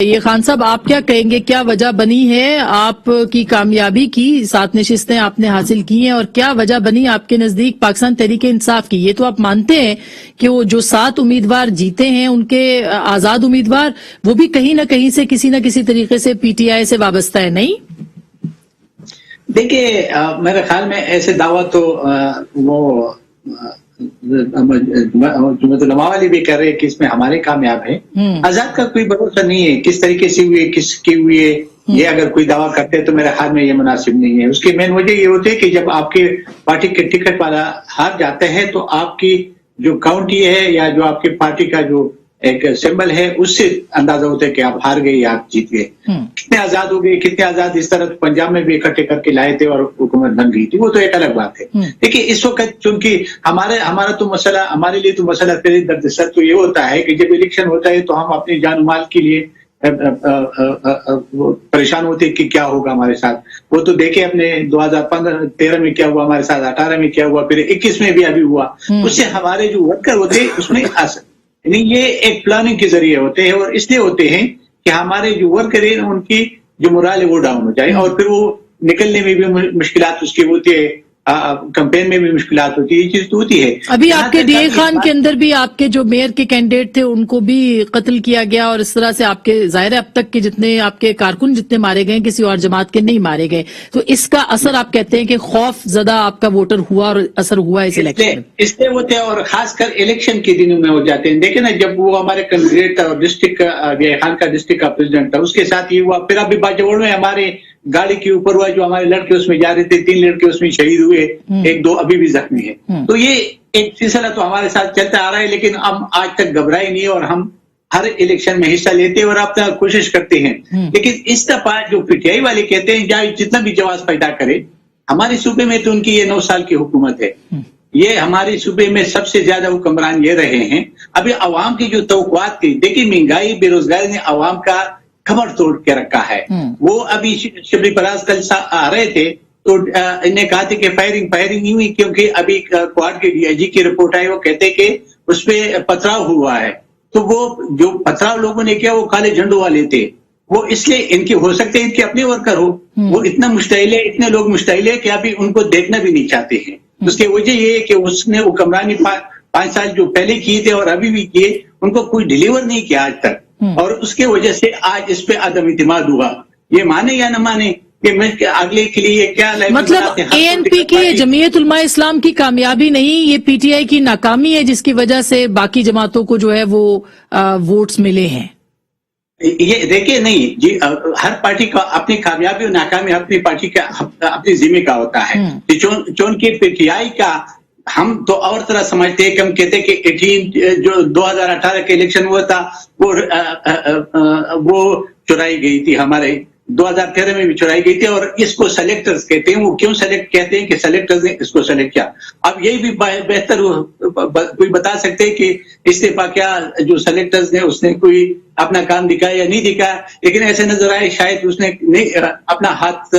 یہ خان صاحب آپ کیا کہیں گے، کیا وجہ بنی ہے آپ کی کامیابی کی؟ 7 نشستیں آپ نے حاصل کی ہیں، اور کیا وجہ بنی آپ کے نزدیک پاکستان تحریک انصاف کی؟ یہ تو آپ مانتے ہیں کہ وہ جو 7 امیدوار جیتے ہیں ان کے آزاد امیدوار، وہ بھی کہیں نہ کہیں سے کسی نہ کسی طریقے سے پی ٹی آئی سے وابستہ ہے، نہیں؟ دیکھیے میرے خیال میں ایسے دعویٰ تو وہ جمعیت العلماء والے بھی کر رہے ہیں کہ اس میں ہمارے کامیاب ہیں۔ آزاد کا کوئی بھروسہ نہیں ہے، کس طریقے سے ہوئے، کس کے ہوئے، یہ اگر کوئی دعویٰ کرتے ہیں تو میرے خیال میں یہ مناسب نہیں ہے۔ اس کی مین وجہ یہ ہوتی ہے کہ جب آپ کے پارٹی کے ٹکٹ والا ہار جاتے ہیں تو آپ کی جو کاؤنٹی ہے یا جو آپ کی پارٹی کا جو ایک سمبل ہے اس سے اندازہ ہوتا ہے کہ آپ ہار گئے یا آپ جیت گئے۔ کتنے آزاد ہو گئے، کتنے آزاد اس طرح پنجاب میں بھی اکٹھے کر کے لائے تھے اور حکومت بن گئی تھی، وہ تو ایک الگ بات ہے۔ دیکھیے اس وقت چونکہ ہمارا تو مسئلہ، ہمارے لیے تو مسئلہ پہلے درد سر تو یہ ہوتا ہے کہ جب الیکشن ہوتا ہے تو ہم اپنی جان و مال کے لیے پریشان ہوتے کہ کیا ہوگا ہمارے ساتھ۔ وہ تو دیکھیں اپنے 2013 میں کیا ہوا ہمارے ساتھ، 18 میں کیا ہوا، پھر 21 میں بھی ابھی ہوا۔ اس سے ہمارے جو ورکر ہوتے ہیں اس میں یعنی یہ ایک پلاننگ کے ذریعے ہوتے ہیں، اور اس لیے ہوتے ہیں کہ ہمارے جو ورکر ہیں ان کی جو morale ہے وہ ڈاؤن ہو جائے، اور پھر وہ نکلنے میں بھی مشکلات اس کی ہوتی ہے، کمپین میں بھی مشکلات ہوتی ہے، یہ چیز تو ہوتی ہے۔ ابھی آپ کے ڈی اے خان کے اندر بھی آپ کے جو میئر کے کینڈیڈیٹ تھے ان کو بھی قتل کیا گیا، اور اس طرح سے آپ کے ظاہر اب تک کے جتنے آپ کے کارکن جتنے مارے گئے کسی اور جماعت کے نہیں مارے گئے، تو اس کا اثر آپ کہتے ہیں کہ خوف زدہ آپ کا ووٹر ہوا اور اثر ہوا اس الیکشن میں؟ اس لیے ہوتے ہیں، اور خاص کر الیکشن کے دنوں میں ہو جاتے ہیں۔ دیکھیں نا جب وہ ہمارے candidate district D A Khan کا ڈسٹرکٹ کا پریزیڈنٹ تھا، اس کے ساتھ یہ ہوا۔ پھر ابھی باجوڑ میں ہمارے گاڑی کے اوپر ہوا، جو ہمارے لڑکے اس میں جا رہے تھے، 3 لڑکے اس میں شہید ہوئے، 1-2 ابھی بھی زخمی ہیں۔ تو یہ ایک سلسلہ تو ہمارے ساتھ چلتا آ رہا ہے، لیکن ہم آج تک گھبرائے نہیں، اور ہم ہر الیکشن میں حصہ لیتے ہیں اور اپنا کوشش کرتے ہیں۔ لیکن اس دفعہ جو پی ٹی آئی والے کہتے ہیں یا جتنا بھی جواز پیدا کرے، ہمارے صوبے میں تو ان کی یہ 9 سال کی حکومت ہے، یہ ہمارے صوبے میں سب سے زیادہ حکمران یہ رہے ہیں۔ ابھی عوام کی جو توقعات تھی، دیکھیے مہنگائی، بے روزگاری نے عوام کا کمر توڑ کے رکھا ہے۔ وہ ابھی شبلی پراز کل آ رہے تھے تو انہیں کہا تھا کہ فائرنگ نہیں ہوئی، کیونکہ ابھی کوارٹ کے ڈی آئی جی کی رپورٹ آئی، وہ کہتے کہ اس پہ پتھراؤ ہوا ہے۔ تو وہ جو پتھراؤ لوگوں نے کیا وہ کالے جھنڈوں والے تھے، وہ اس لیے ان کی ہو سکتے ہیں ان کے اپنے ورکر ہو، وہ اتنا مشتعل ہے، اتنے لوگ مشتعل ہے کہ ابھی ان کو دیکھنا بھی نہیں چاہتے ہیں۔ اس کی وجہ یہ ہے کہ اس نے حکمرانی 5 سال جو پہلے کیے تھے اور ابھی بھی کیے، ان کو کوئی ڈیلیور نہیں کیا آج تک، اور اس کی وجہ سے آج اس پہ عدم اعتماد ہوا۔ یہ مانے یا نہ مانے کہ میں اگلے کے لیے کیا مطلب اے این پی کی جمعیت علماء اسلام کی کامیابی نہیں، یہ پی ٹی آئی کی ناکامی ہے جس کی وجہ سے باقی جماعتوں کو جو ہے وہ ووٹس ملے ہیں؟ یہ دیکھیے نہیں جی، ہر پارٹی کا اپنی کامیابی اور ناکامی اپنی پارٹی کا اپنی ذمہ کا ہوتا ہے۔ چونکہ پی ٹی آئی کا ہم تو اور طرح سمجھتے ہیں کہ ہم کہتے ہیں کہ 18 جو 2018 کے الیکشن ہوا تھا وہ چرائی گئی تھی، ہمارے 2013 میں بھی چرائی گئی تھی، اور اس کو سلیکٹرز کہتے ہیں۔ وہ کیوں سلیکٹ کہتے ہیں کہ سلیکٹرز نے اس کو سلیکٹ کیا؟ اب یہی بھی بہتر کوئی بتا سکتے ہیں کہ استعفیٰ کیا جو سلیکٹرز نے اس نے کوئی اپنا کام دکھایا یا نہیں دکھایا، لیکن ایسے نظر آئے شاید اس نے اپنا ہاتھ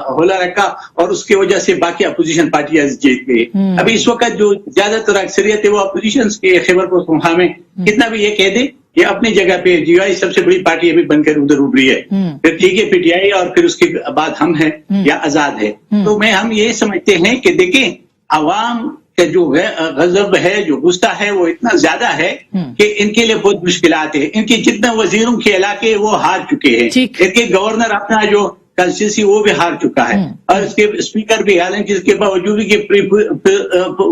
ہولا رکھا اور اس کی وجہ سے باقی اپوزیشن پارٹیاں جیت گئی۔ ابھی اس وقت جو زیادہ تر اکثریت ہے وہ اپوزیشن کے خیبر پختونخوا میں، کتنا بھی یہ کہہ دے یہ اپنی جگہ پہ جی آئی سب سے بڑی پارٹی ابھی بن کر ادھر ابھری ہے، پھر ٹھیک ہے پی ٹی آئی، اور پھر اس کے بعد ہم ہیں یا آزاد ہے۔ تو ہم یہ سمجھتے ہیں کہ دیکھیں عوام کا جو غضب ہے، جو غصہ ہے، وہ اتنا زیادہ ہے کہ ان کے لیے بہت مشکلات ہیں۔ ان کے جتنے وزیروں کے علاقے وہ ہار چکے ہیں، ان کے گورنر اپنا جو کنسٹیٹوئنسی وہ بھی ہار چکا ہے، اور اس کے اسپیکر بھی، حالانکہ اس کے باوجود کہ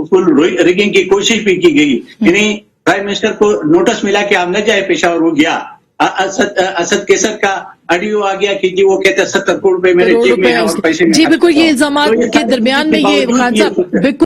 فل ریگنگ کی کوشش بھی کی گئی، یعنی پرائم منسٹر کو نوٹس ملا کہ آپ نہ جائے پشاور، وہ گیا۔ اسد کیسر کا آڈیو آ گیا کہ جی وہ کہتے ہیں 70 کروڑ روپے میرے جیب میں اور پیسے میں۔ جی بالکل، یہ الزامات کے درمیان میں یہ خان صاحب بالکل